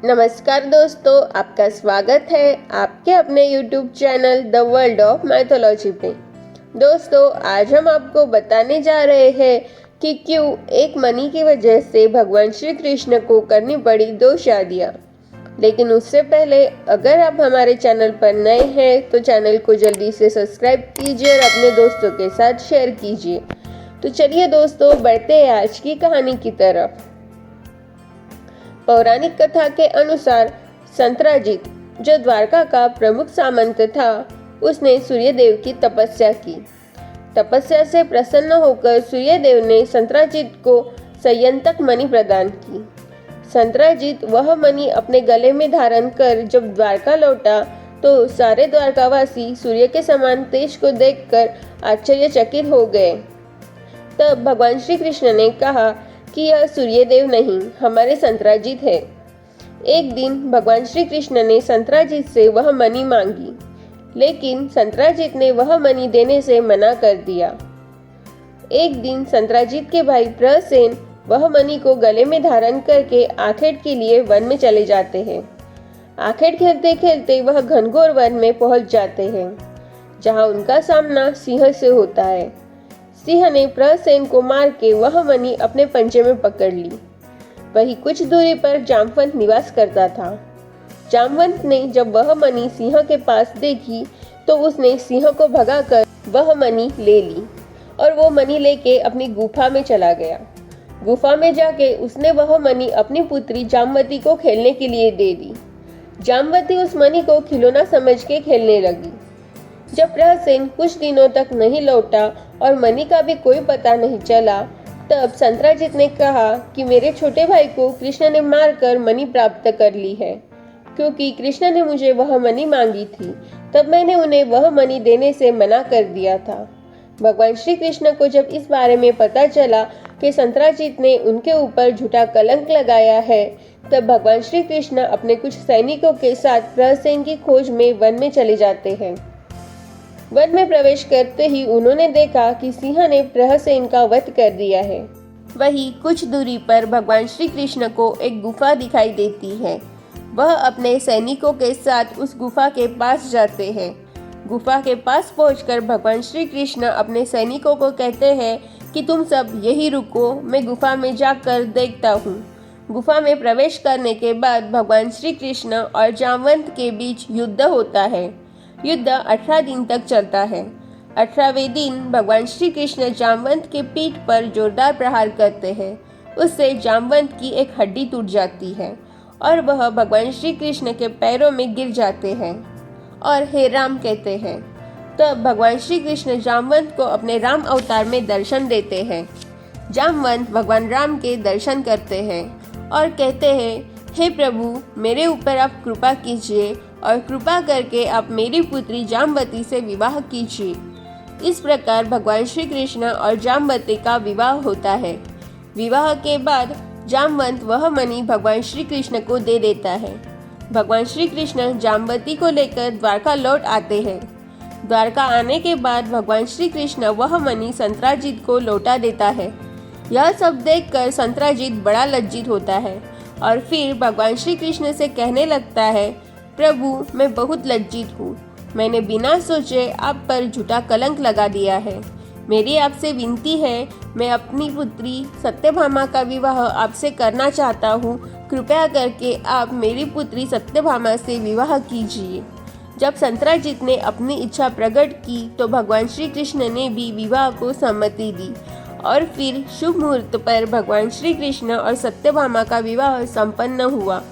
नमस्कार दोस्तों, आपका स्वागत है आपके अपने YouTube channel the world of mathology पे। दोस्तों, आज हम आपको बताने जा रहे हैं कि क्यों एक मनी की वजह से भगवान श्री कृष्ण को करनी पड़ी 2 शादियाँ। लेकिन उससे पहले अगर आप हमारे चैनल पर नए हैं तो चैनल को जल्दी से सब्सक्राइब कीजिए और अपने दोस्तों के साथ शेयर कीजिए। तो चलिए दोस्तों, बढ़ते हैं आज की कहानी की तरफ। पौराणिक कथा के अनुसार संत्राजित, जो द्वारका का प्रमुख सामंत था, उसने सूर्यदेव की तपस्या की। तपस्या से प्रसन्न होकर सूर्यदेव ने संत्राजित को संयंतक मणि प्रदान की। संत्राजित वह मणि अपने गले में धारण कर जब द्वारका लौटा तो सारे द्वारकावासी सूर्य के समान तेज को देखकर आश्चर्यचकित हो गए। तब भगवान श्री कृष्ण ने कहा कि यह सूर्यदेव नहीं, हमारे संत्राजित है। एक दिन भगवान श्री कृष्ण ने संत्राजित से वह मणि मांगी, लेकिन संत्राजित ने वह मणि देने से मना कर दिया। एक दिन संत्राजित के भाई प्रसेन वह मणि को गले में धारण करके आखेट के लिए वन में चले जाते हैं। आखेट खेलते खेलते वह घनघोर वन में पहुंच जाते हैं, जहां उनका सामना सिंह से होता है। सिंह ने प्रसेन को मार के वह मणि अपने पंजे में पकड़ ली। वही कुछ दूरी पर जामवंत निवास करता था। जामवंत ने जब वह मणि सिंह के पास देखी तो उसने सिंह को भगाकर वह मणि ले ली और वो मणि लेके अपनी गुफा में चला गया। गुफा में जाके उसने वह मणि अपनी पुत्री जामवती को खेलने के लिए दे दी। जामवती उस मणि को खिलौना समझ के खेलने लगी। जब प्रसेन कुछ दिनों तक नहीं लौटा और मणि का भी कोई पता नहीं चला, तब संत्राजित ने कहा कि मेरे छोटे भाई को कृष्ण ने मारकर मणि प्राप्त कर ली है। क्योंकि कृष्ण ने मुझे वह मणि मांगी थी, तब मैंने उन्हें वह मणि देने से मना कर दिया था। भगवान श्री कृष्ण को जब इस बारे में पता चला कि संत्राजित ने उनके ऊपर झूठा कलंक लगाया है, तब भगवान श्री कृष्ण अपने कुछ सैनिकों के साथ प्रसेन की खोज में वन में चले जाते हैं। वन में प्रवेश करते ही उन्होंने देखा कि सिंह ने प्रसेन का वध कर दिया है। वहीं कुछ दूरी पर भगवान श्री कृष्ण को एक गुफा दिखाई देती है। वह अपने सैनिकों के साथ उस गुफा के पास जाते हैं। गुफा के पास पहुंचकर भगवान श्री कृष्ण अपने सैनिकों को कहते हैं कि तुम सब यही रुको, मैं गुफा में जाकर देखता हूँ। गुफा में प्रवेश करने के बाद भगवान श्री कृष्ण और जामवंत के बीच युद्ध होता है। युद्ध 18 दिन तक चलता है। 18वें दिन भगवान श्री कृष्ण जामवंत के पीठ पर जोरदार प्रहार करते हैं। उससे जामवंत की एक हड्डी टूट जाती है और वह भगवान श्री कृष्ण के पैरों में गिर जाते हैं और हे राम कहते हैं। तब भगवान श्री कृष्ण जामवंत को अपने राम अवतार में दर्शन देते हैं। जामवंत भगवान राम के दर्शन करते हैं और कहते हैं, हे प्रभु, मेरे ऊपर आप कृपा कीजिए और कृपा करके आप मेरी पुत्री जामवती से विवाह कीजिए। इस प्रकार भगवान श्री कृष्ण और जामवती का विवाह होता है। विवाह के बाद जामवंत वह मणि भगवान श्री कृष्ण को दे देता है। भगवान श्री कृष्ण जामवती को लेकर द्वारका लौट आते हैं। द्वारका आने के बाद भगवान श्री कृष्ण वह मणि संत्राजित को लौटा देता है। यह सब देखकर संत्राजित बड़ा लज्जित होता है और फिर भगवान श्री कृष्ण से कहने लगता है, प्रभु, मैं बहुत लज्जित हूँ। मैंने बिना सोचे आप पर झूठा कलंक लगा दिया है। मेरी आपसे विनती है, मैं अपनी पुत्री सत्यभामा का विवाह आपसे करना चाहता हूँ। कृपया करके आप मेरी पुत्री सत्यभामा से विवाह कीजिए। जब संत्राजित ने अपनी इच्छा प्रकट की तो भगवान श्री कृष्ण ने भी विवाह को सम्मति दी और फिर शुभ मुहूर्त पर भगवान श्री कृष्ण और सत्यभामा का विवाह संपन्न हुआ।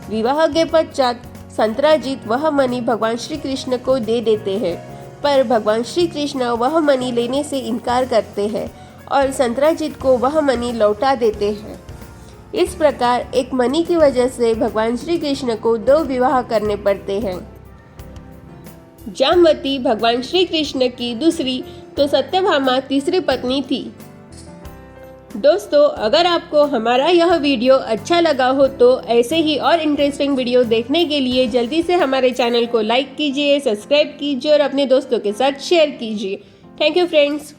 विवाह के पश्चात संत्राजित वह मणि भगवान श्री कृष्ण को दे देते हैं, पर भगवान श्री कृष्ण वह मणि लेने से इनकार करते हैं और संत्राजित को वह मणि लौटा देते हैं। इस प्रकार एक मणि की वजह से भगवान श्री कृष्ण को 2 विवाह करने पड़ते हैं। जामवती भगवान श्री कृष्ण की दूसरी तो सत्यभामा तीसरी पत्नी थी। दोस्तों, अगर आपको हमारा यह वीडियो अच्छा लगा हो तो ऐसे ही और इंटरेस्टिंग वीडियो देखने के लिए जल्दी से हमारे चैनल को लाइक कीजिए, सब्सक्राइब कीजिए और अपने दोस्तों के साथ शेयर कीजिए। Thank you friends.